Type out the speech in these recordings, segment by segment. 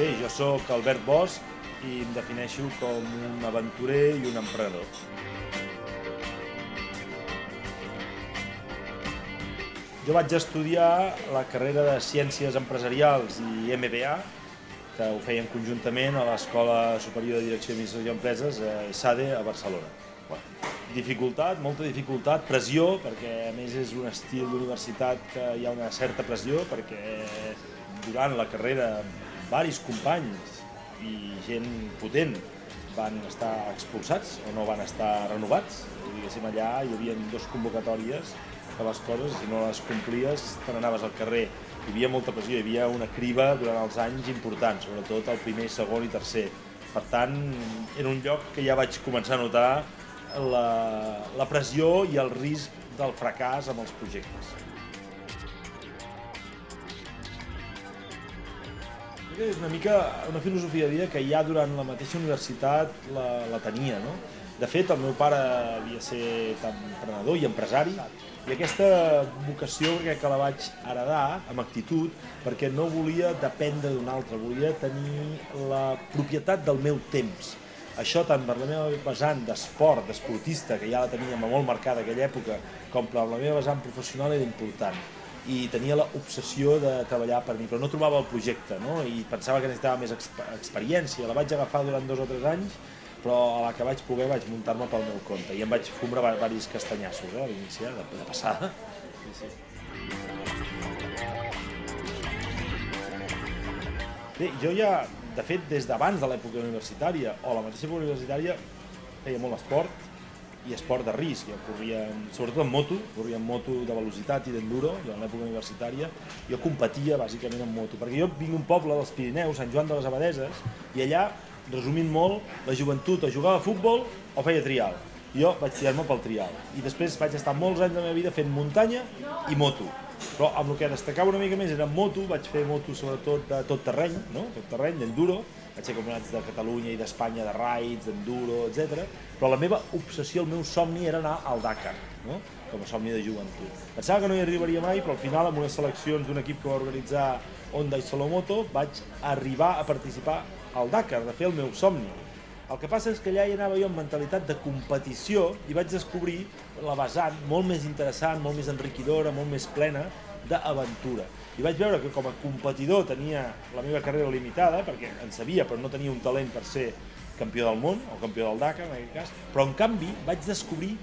Bé, jo sóc Albert Bosch i em defineixo com un aventurer i un emprenedor. Jo vaig estudiar la carrera de Ciències Empresarials i MBA, que ho feien conjuntament a l'Escola Superior de Direcció i Administració d'Empreses, ESADE, a Barcelona. Dificultat, molta dificultat, pressió, perquè a més és un estil d'universitat que hi ha una certa pressió, perquè durant la carrera varis companys i gent potent van estar expulsats o no van estar renovats. Diguéssim, allà hi havia 2 convocatòries de les coses, i si no les complies te n'anaves al carrer. Hi havia molta pressió, hi havia una criba durant els anys important, sobretot el primer, segon i tercer. Per tant, era un lloc que ja vaig començar a notar la pressió i el risc del fracàs amb els projectes. És una mica una filosofia de vida que ja durant la mateixa universitat la tenia, no? De fet, el meu pare havia estat emprenedor i empresari, i aquesta vocació crec que la vaig heredar amb actitud, perquè no volia dependre d'un altre, volia tenir la propietat del meu temps. Això tant per la meva vessant d'esport, d'esportista, que ja la teníem molt marcada en aquella època, com per la meva vessant professional era important. I tenia l'obsessió de treballar per mi, però no trobava el projecte, no? I pensava que necessitava més experiència. La vaig agafar durant 2 o 3 anys, però a la que vaig poder vaig muntar-me pel meu compte. I em vaig fumar diversos castanyassos, a l'inici, de passada. Sí. Bé, jo ja, de fet, des d'abans de l'època universitària o la mateixa època universitària, feia molt esport i esport de risc. Jo corria, sobretot en moto de velocitat i d'enduro, en l'època universitària. Jo competia bàsicament en moto, perquè jo vinc d'un poble dels Pirineus, Sant Joan de les Abadeses, i allà, resumint molt, la joventut o jugava a futbol o feia trial. Jo vaig tirar-me pel trial. I després vaig estar molts anys de la meva vida fent muntanya i moto. Però amb el que destacava una mica més era moto, vaig fer moto sobretot de tot terreny, no? Tot terreny, d'enduro, vaig fer campionats de Catalunya i d'Espanya de raids, d'enduro, etc. Però la meva obsessió, el meu somni era anar al Dakar, no? Com a somni de joventut. Pensava que no hi arribaria mai, però al final, amb unes seleccions d'un equip que va organitzar Honda i Solomoto, vaig arribar a participar al Dakar, de fer el meu somni. El que passa és que allà hi anava jo amb mentalitat de competició i vaig descobrir la vessant molt més interessant, molt més enriquidora, molt més plena d'aventura. I vaig veure que com a competidor tenia la meva carrera limitada, perquè en sabia però no tenia un talent per ser campió del món o campió del Dakar en aquest cas, però en canvi vaig descobrir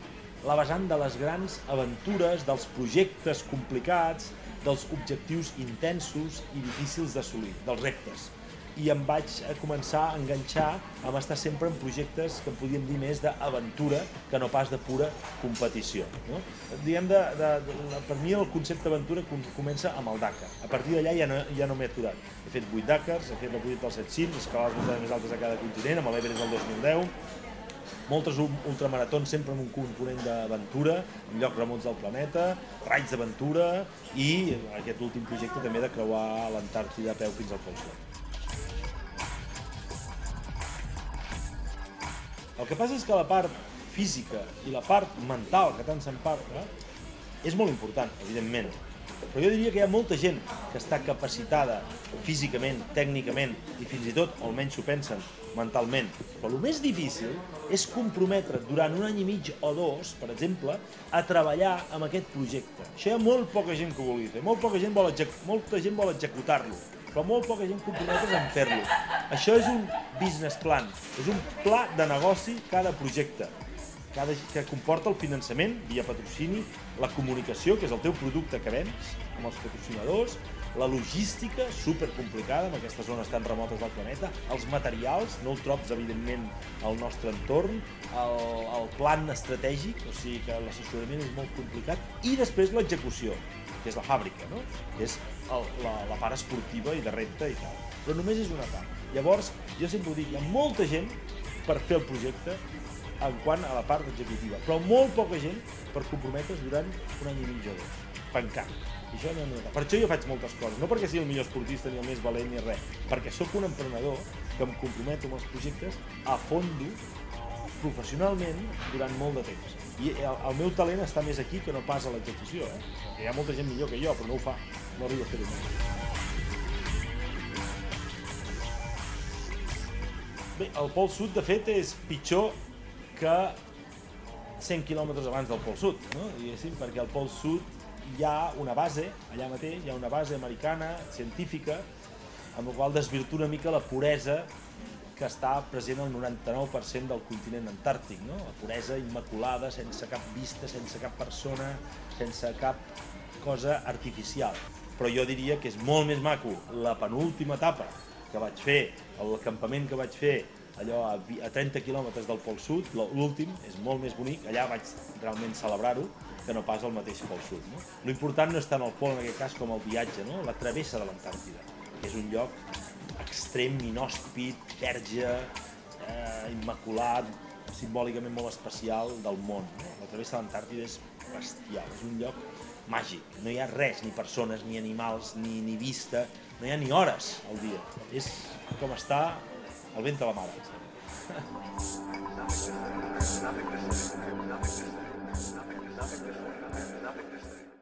la vessant de les grans aventures, dels projectes complicats, dels objectius intensos i difícils d'assolir, dels reptes. I em vaig començar a enganxar amb estar sempre en projectes que en podíem dir més d'aventura que no pas de pura competició. No? Diguem, per mi el concepte d'aventura comença amb el Dakar. A partir d'allà ja no m'he aturat. He fet 8 Dakars, he fet la Vuelta dels 7 cims, escalar les muntanyes més altes de cada continent, amb l'Everest del 2010, moltes ultramaratons sempre amb un component d'aventura, en llocs remots del planeta, raids d'aventura i aquest últim projecte també de creuar l'Antàrtida a peu fins al Pol Sud. El que passa és que la part física i la part mental, que tant se'n parla, és molt important, evidentment. Però jo diria que hi ha molta gent que està capacitada físicament, tècnicament i fins i tot, o almenys s'ho pensen, mentalment. Però el més difícil és comprometre't durant 1 any i mig o 2, per exemple, a treballar amb aquest projecte. Això hi ha molt poca gent que ho vulgui fer, molta gent vol executar-lo, però molt poca gent comprometres en fer-lo. Això és un business plan, és un pla de negoci cada projecte, que comporta el finançament via patrocini, la comunicació, que és el teu producte que vens amb els patrocinadors, la logística, supercomplicada en aquestes zones tan remotes del planeta, els materials, no el trobs evidentment al nostre entorn, el plan estratègic, o sigui que l'assessorament és molt complicat, i després l'execució, que és la fàbrica, no? Que és la part esportiva i de repte i tal. Però només és una part. Llavors, jo sempre ho dic, hi ha molta gent per fer el projecte en quant a la part executiva, però molt poca gent per comprometre's durant 1 any i mig o 2, pencant. I això no nota. Per això jo faig moltes coses, no perquè sigui el millor esportista ni el més valent ni res, perquè sóc un emprenedor que em comprometo amb els projectes a fondo, professionalment, durant molt de temps. I el meu talent està més aquí que no pas a l'execució, perquè hi ha molta gent millor que jo, però no ho fa, no arriba a fer-ho mai. Bé, el Pol Sud, de fet, és pitjor que 100 quilòmetres abans del Pol Sud, no? Diguéssim, perquè al Pol Sud hi ha una base, allà mateix, hi ha una base americana, científica, amb la qual desvirtua una mica la puresa que està present al 99% del continent antàrtic, no? La puresa immaculada, sense cap vista, sense cap persona, sense cap cosa artificial. Però jo diria que és molt més maco la penúltima etapa que vaig fer, l'acampament que vaig fer allò a 30 quilòmetres del Pol Sud, l'últim, és molt més bonic, allà vaig realment celebrar-ho, que no pas al mateix Pol Sud. No? L'important no és tant el pol en aquest cas com el viatge, no? La travessa de l'Antàrtida, que és un lloc extrem, inhòspit, verge, immaculat, simbòlicament molt especial del món. No? La travessa de l'Antàrtida és bestial, és un lloc màgic, no hi ha res, ni persones, ni animals, ni vista, no hi ha ni hores al dia. És com estar al ventre de la mare.